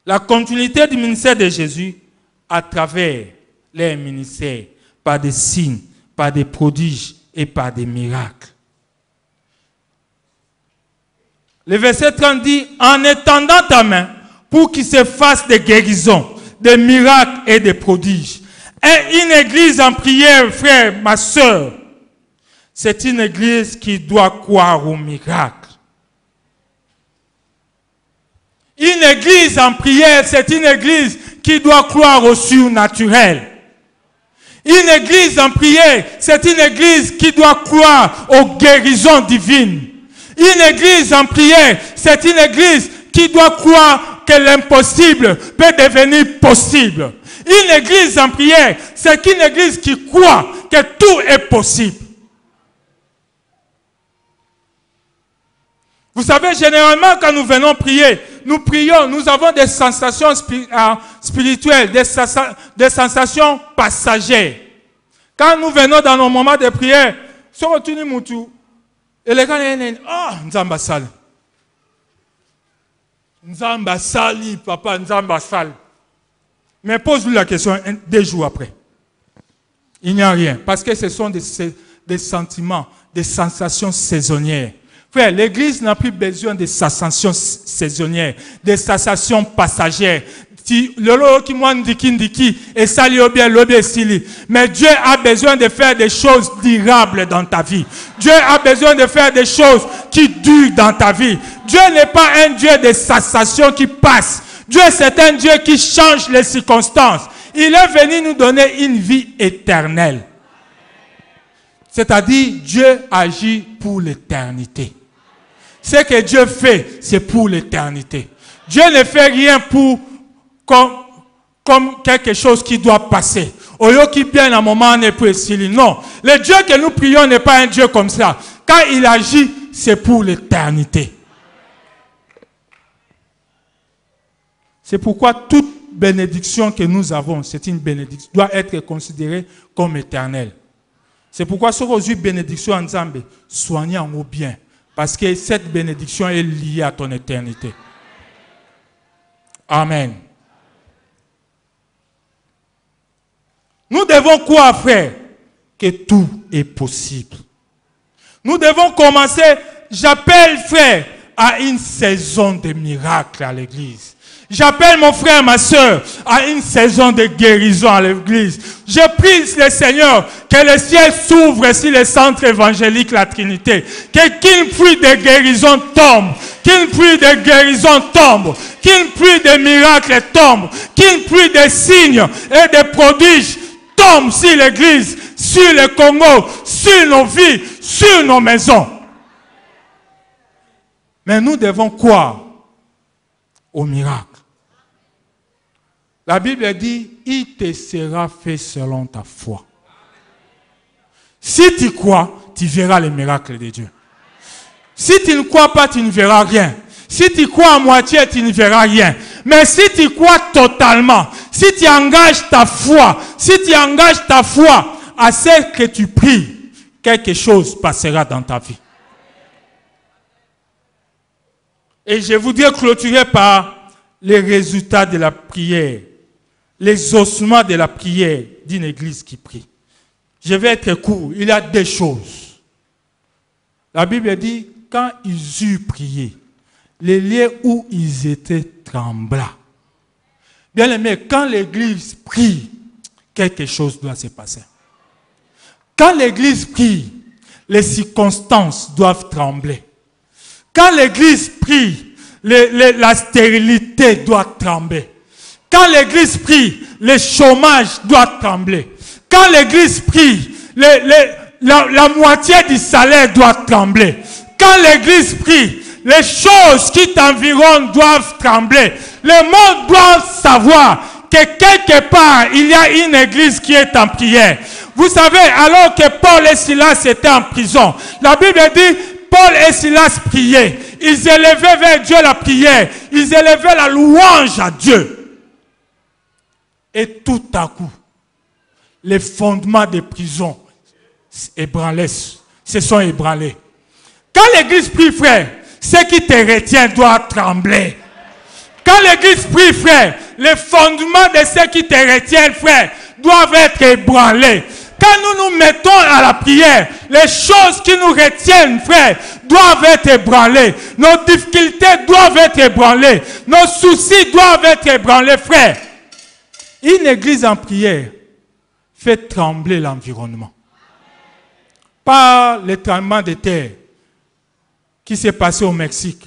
La continuité du ministère de Jésus à travers les ministères, par des signes, par des prodiges et par des miracles. Le verset 30 dit, en étendant ta main pour qu'il se fasse des guérisons, des miracles et des prodiges. Et une église en prière, frère, ma soeur, c'est une église qui doit croire aux miracles. Une église en prière, c'est une église qui doit croire au surnaturel. Une église en prière, c'est une église qui doit croire aux guérisons divines. Une église en prière, c'est une église qui doit croire que l'impossible peut devenir possible. Une église en prière, c'est une église qui croit que tout est possible. Vous savez, généralement, quand nous venons prier, nous prions, nous avons des sensations spirituelles, des sensations passagères. Quand nous venons dans nos moments de prière, et les gens disent, oh, Nzamba Sal. Nzamba Sali, papa, Nzamba Sal. Mais pose-lui la question 2 jours après. Il n'y a rien. Parce que ce sont des sentiments, des sensations saisonnières. Frère, l'église n'a plus besoin de sensations saisonnières, des sensations passagères. Mais Dieu a besoin de faire des choses durables dans ta vie. Dieu a besoin de faire des choses qui durent dans ta vie. Dieu n'est pas un Dieu de sensations qui passent. Dieu, c'est un Dieu qui change les circonstances. Il est venu nous donner une vie éternelle. C'est-à-dire, Dieu agit pour l'éternité. Ce que Dieu fait, c'est pour l'éternité. Dieu ne fait rien comme quelque chose qui doit passer. Oyo qui bien un moment n'est pas ici. Non. Le Dieu que nous prions n'est pas un Dieu comme ça. Quand il agit, c'est pour l'éternité. C'est pourquoi toute bénédiction que nous avons, c'est une bénédiction, doit être considérée comme éternelle. C'est pourquoi ce que bénédiction ensemble, soignez-en bien. Parce que cette bénédiction est liée à ton éternité. Amen. Nous devons quoi faire? Que tout est possible. Nous devons commencer, j'appelle frère, à une saison de miracles à l'église. J'appelle mon frère, ma soeur, à une saison de guérison à l'église. Je prie le Seigneur que le ciel s'ouvre sur le centre évangélique, la Trinité. Qu'une pluie de guérison tombe. Qu'une pluie de guérison tombe. Qu'une pluie de miracles tombe. Qu'une pluie de signes et de prodiges tombe sur l'église, sur le Congo, sur nos vies, sur nos maisons. Mais nous devons croire au miracle. La Bible dit, il te sera fait selon ta foi. Si tu crois, tu verras les miracles de Dieu. Si tu ne crois pas, tu ne verras rien. Si tu crois à moitié, tu ne verras rien. Mais si tu crois totalement, si tu engages ta foi à ce que tu pries, quelque chose passera dans ta vie. Et je voudrais clôturer par les résultats de la prière, les ossements de la prière d'une église qui prie. Je vais être court. Il y a deux choses. La Bible dit, quand ils eurent prié, les lieux où ils étaient tremblants. Bien aimé, quand l'église prie, quelque chose doit se passer. Quand l'église prie, les circonstances doivent trembler. Quand l'église prie, la stérilité doit trembler. Quand l'église prie, le chômage doit trembler. Quand l'église prie, la moitié du salaire doit trembler. Quand l'église prie, les choses qui t'environnent doivent trembler. Le monde doit savoir que quelque part, il y a une église qui est en prière. Vous savez, alors que Paul et Silas étaient en prison, la Bible dit, Paul et Silas priaient. Ils élevaient vers Dieu la prière. Ils élevaient la louange à Dieu. Et tout à coup, les fondements des prisons se sont ébranlés. Quand l'église prie, frère, ce qui te retient doit trembler. Quand l'église prie, frère, les fondements de ce qui te retient, frère, doivent être ébranlés. Quand nous nous mettons à la prière, les choses qui nous retiennent, frère, doivent être ébranlées. Nos difficultés doivent être ébranlées. Nos soucis doivent être ébranlés, frère. Une église en prière fait trembler l'environnement. Pas le tremblement de terre qui s'est passé au Mexique,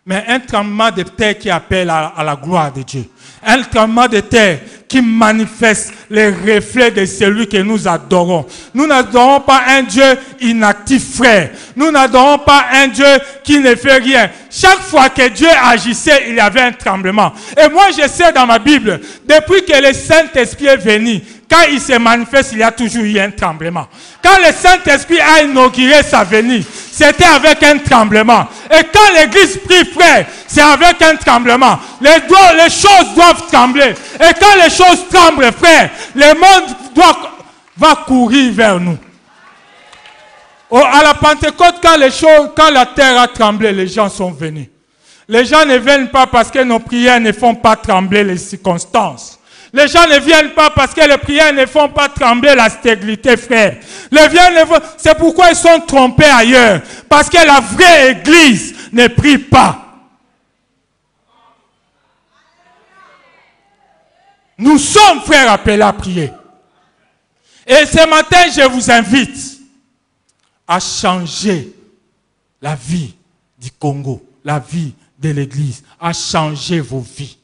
mais un tremblement de terre qui appelle à la gloire de Dieu. Un tremblement de terre qui manifeste les reflets de celui que nous adorons. Nous n'adorons pas un Dieu inactif, frère. Nous n'adorons pas un Dieu qui ne fait rien. Chaque fois que Dieu agissait, il y avait un tremblement. Et moi, je sais dans ma Bible, depuis que le Saint-Esprit est venu, quand il se manifeste, il y a toujours eu un tremblement. Quand le Saint-Esprit a inauguré sa venue, c'était avec un tremblement. Et quand l'église prie, frère, c'est avec un tremblement. Les choses doivent trembler. Et quand les choses tremblent, frère, le monde va courir vers nous. À la Pentecôte, quand la terre a tremblé, les gens sont venus. Les gens ne viennent pas parce que nos prières ne font pas trembler les circonstances. Les gens ne viennent pas parce que les prières ne font pas trembler la stérilité, frère. C'est pourquoi ils sont trompés ailleurs. Parce que la vraie église ne prie pas. Nous sommes, frères, appelés à prier. Et ce matin, je vous invite à changer la vie du Congo, la vie de l'église, à changer vos vies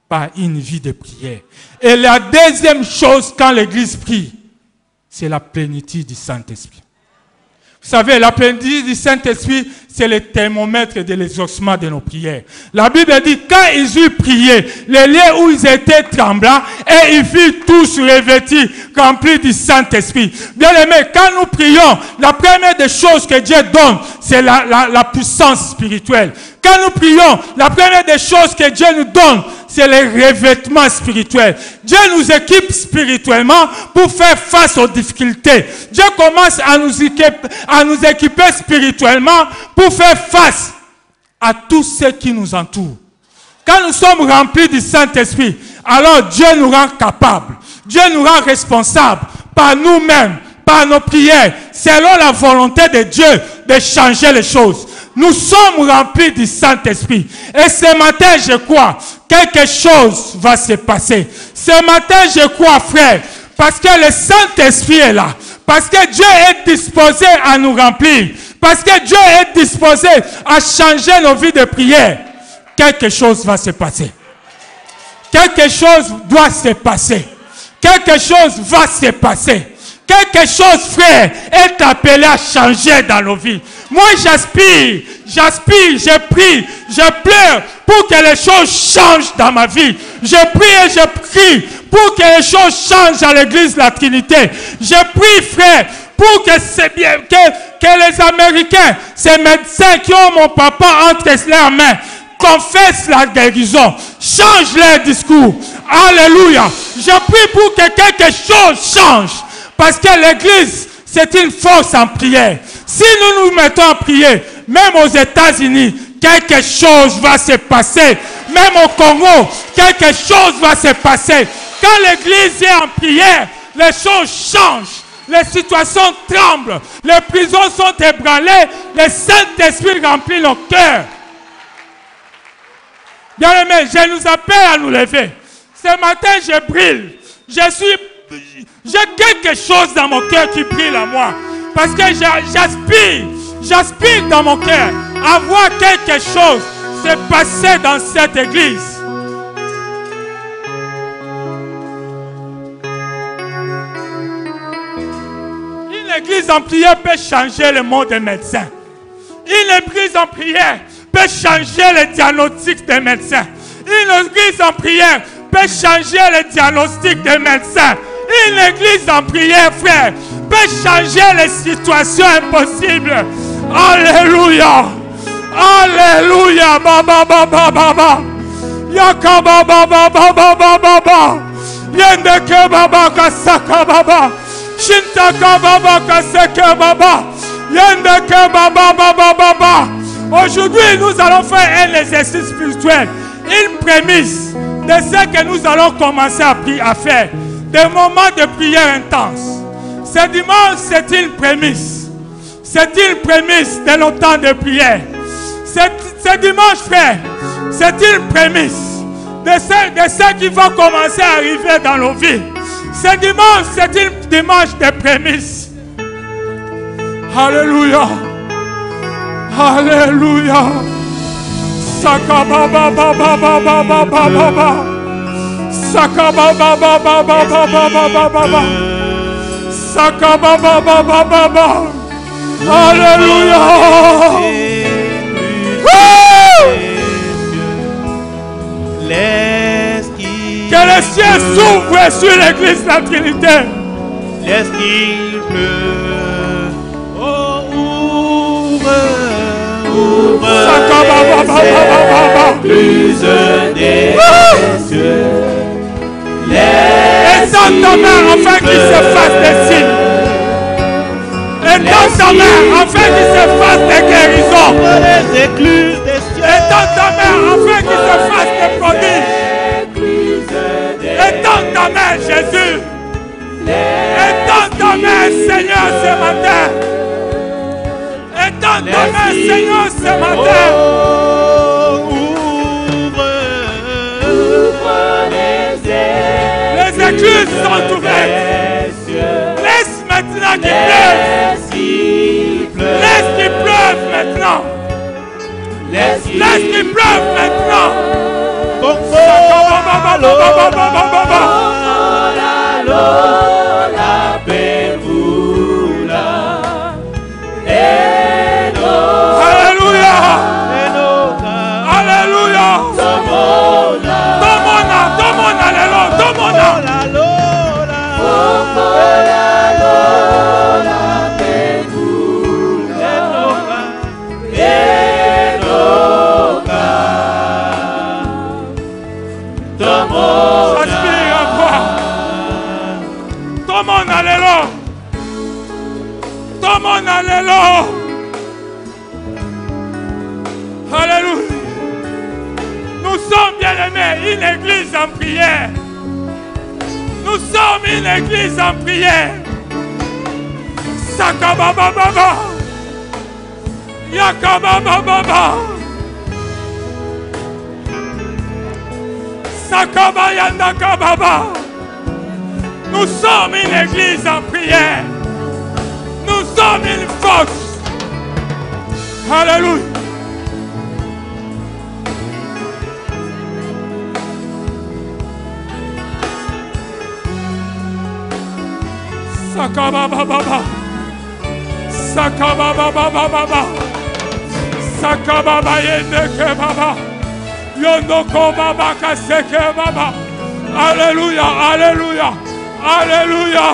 par une vie de prière. Et la deuxième chose, quand l'église prie, c'est la plénitude du Saint-Esprit. Vous savez, l'apprentissage du Saint-Esprit, c'est le thermomètre de l'exaucement de nos prières. La Bible dit, quand ils eurent prié, les lieux où ils étaient tremblants, et ils furent tous revêtus, remplis du Saint-Esprit. Bien aimé, quand nous prions, la première des choses que Dieu donne, c'est la puissance spirituelle. Quand nous prions, la première des choses que Dieu nous donne, c'est le revêtement spirituel. Dieu nous équipe spirituellement pour faire face aux difficultés. Dieu commence à nous équiper spirituellement pour faire face à tous ceux qui nous entourent. Quand nous sommes remplis du Saint-Esprit, alors Dieu nous rend capables. Dieu nous rend responsables par nous-mêmes, par nos prières, selon la volonté de Dieu de changer les choses. Nous sommes remplis du Saint-Esprit. Et ce matin, je crois, quelque chose va se passer. Ce matin, je crois, frère, parce que le Saint-Esprit est là. Parce que Dieu est disposé à nous remplir. Parce que Dieu est disposé à changer nos vies de prière. Quelque chose va se passer. Quelque chose doit se passer. Quelque chose va se passer. Quelque chose, frère, est appelé à changer dans nos vies. Moi, j'aspire, je prie, je pleure pour que les choses changent dans ma vie. Je prie et je prie pour que les choses changent à l'église de la Trinité. Je prie, frère, pour que c'est bien, que les Américains, ces médecins qui ont mon papa entre leurs mains, confessent la guérison, changent leur discours. Alléluia. Je prie pour que quelque chose change. Parce que l'église, c'est une force en prière. Si nous nous mettons à prier, même aux États-Unis, quelque chose va se passer. Même au Congo, quelque chose va se passer. Quand l'église est en prière, les choses changent. Les situations tremblent. Les prisons sont ébranlées. Le Saint-Esprit remplit nos cœurs. Bien aimé, je nous appelle à nous lever. Ce matin, je brille. J'ai quelque chose dans mon cœur qui brille à moi. Parce que j'aspire dans mon cœur à voir quelque chose se passer dans cette église. Une église en prière peut changer le monde des médecins. Une église en prière peut changer le diagnostic des médecins. Une église en prière peut changer le diagnostic des médecins. Une église en prière, frère, peut changer les situations impossibles. Alléluia. Alléluia. Baba baba baba. Yaka baba baba baba baba. Yendeke baba kasaka baba. Shintaka baba kaseke baba. Yendeke baba baba baba. Aujourd'hui, nous allons faire un exercice spirituel. Une prémisse de ce que nous allons commencer à faire. Des moments de prière intense. Ce dimanche, c'est une prémisse. C'est une prémisse de nos temps de prière. Ce dimanche, frère, c'est une prémisse de ce qui va commencer à arriver dans nos vies. Ce dimanche, c'est une dimanche de prémisse. Alléluia. Alléluia. Sakababa baba baba baba baba. Sakababa baba baba baba baba. Sakababa baba baba. Alléluia. Que les cieux s'ouvrent sur l'église de la Trinité. Laisse qu'il pleure. Oh, ouvre l'écluse des cieux. Étends ta main afin qu'il se fasse des signes. Étends ta main afin qu'il se fasse des guérisons. Les écluses des cieux. Étends ta main afin qu'il se fasse des prodiges. Étends ta main, Jésus. Étends ta main, Seigneur, ce matin. Étends ta main, Seigneur, ce matin. Les écluses sont ouvertes. Laisse maintenant qu'il pleuve. Laisse qu'il pleuve maintenant. Laisse qu'il pleuve maintenant. lelo. Tomona lelo. Tomona. J'aspire à toi. Tomona lelo. Tomona lelo. Alléluia. Nous sommes bien-aimés, une église en prière. Nous sommes une église en prière. Sakabababa. Yakabababa. Sakabayandakababa. Nous sommes une église en prière. Nous sommes une force. Alléluia. Sakabababa. Sakabababa. Sakababa yendeke baba. Yondoko baba kaseke baba. Alléluia, alléluia, alléluia.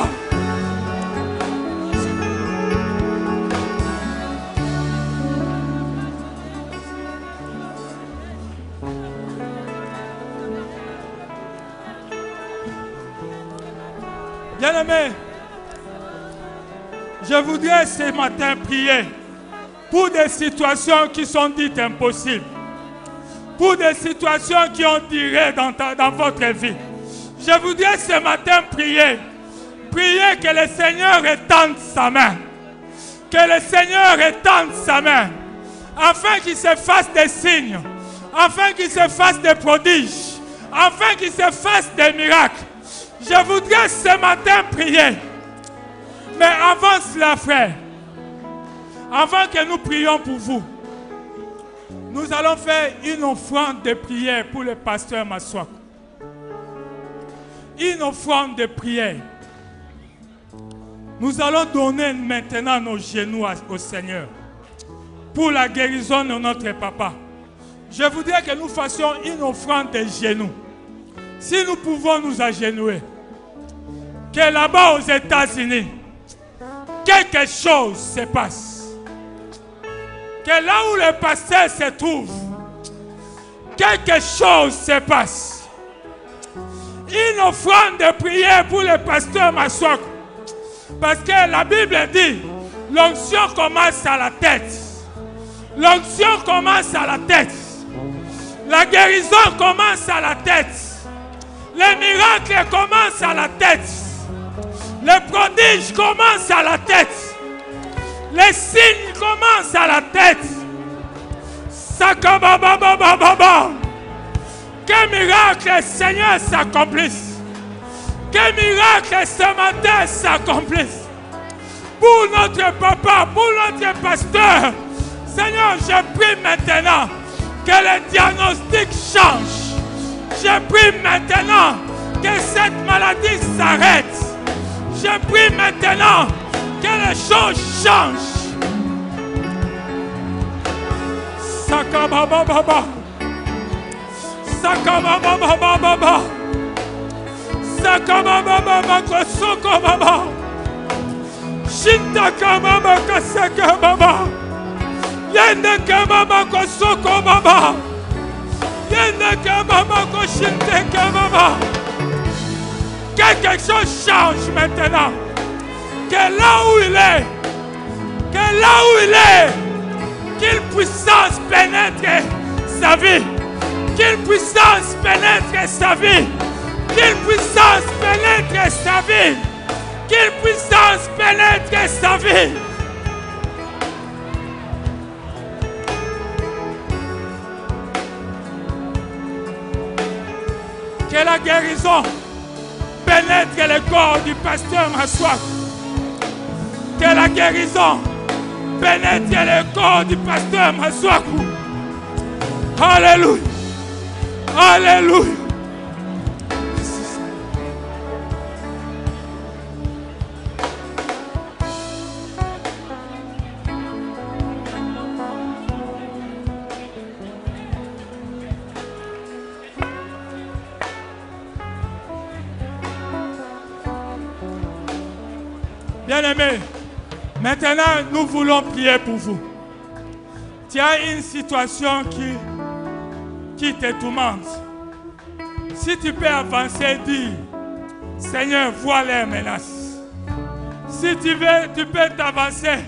Bien-aimés, je voudrais ce matin prier pour des situations qui sont dites impossibles, pour des situations qui ont duré dans votre vie. Je voudrais ce matin prier que le Seigneur étende sa main, que le Seigneur étende sa main, afin qu'il se fasse des signes, afin qu'il se fasse des prodiges, afin qu'il se fasse des miracles. Je voudrais ce matin prier. Mais avant cela, frère, avant que nous prions pour vous, nous allons faire une offrande de prière pour le pasteur Maswak. Une offrande de prière. Nous allons donner maintenant nos genoux au Seigneur pour la guérison de notre papa. Je voudrais que nous fassions une offrande de genoux. Si nous pouvons nous agenouiller, que là-bas aux États-Unis, quelque chose se passe. Que là où le pasteur se trouve, quelque chose se passe. Une offrande de prière pour le pasteur Maswak. Parce que la Bible dit, l'onction commence à la tête. L'onction commence à la tête. La guérison commence à la tête. Les miracles commencent à la tête. Les prodiges commencent à la tête. Les signes commencent à la tête. Sakabababababa. Que miracle, Seigneur, s'accomplisse. Que miracle ce matin s'accomplisse. Pour notre papa, pour notre pasteur. Seigneur, je prie maintenant que le diagnostic change. Je prie maintenant que cette maladie s'arrête. Je prie maintenant que les choses changent. Sakabababa. Sakabababa. Sakabababa kosokobaba. Shintakababa kasekababa. Yendekababa kosokobaba. Yendekababa koshintekababa. Quelque chose change maintenant. Que là où il est, qu'une puissance pénètre sa vie. Qu'une puissance pénètre sa vie. Qu'une puissance pénètre sa vie. Qu'une puissance pénètre sa vie. Que la guérison pénètre le corps du pasteur Maswak. Que la guérison pénètre le corps du pasteur Maswak. Alléluia. Alléluia. Bien-aimés, maintenant nous voulons prier pour vous. Tu as une situation qui te tourmente. Si tu peux avancer, dis, Seigneur, vois les menaces. Si tu veux, tu peux t'avancer.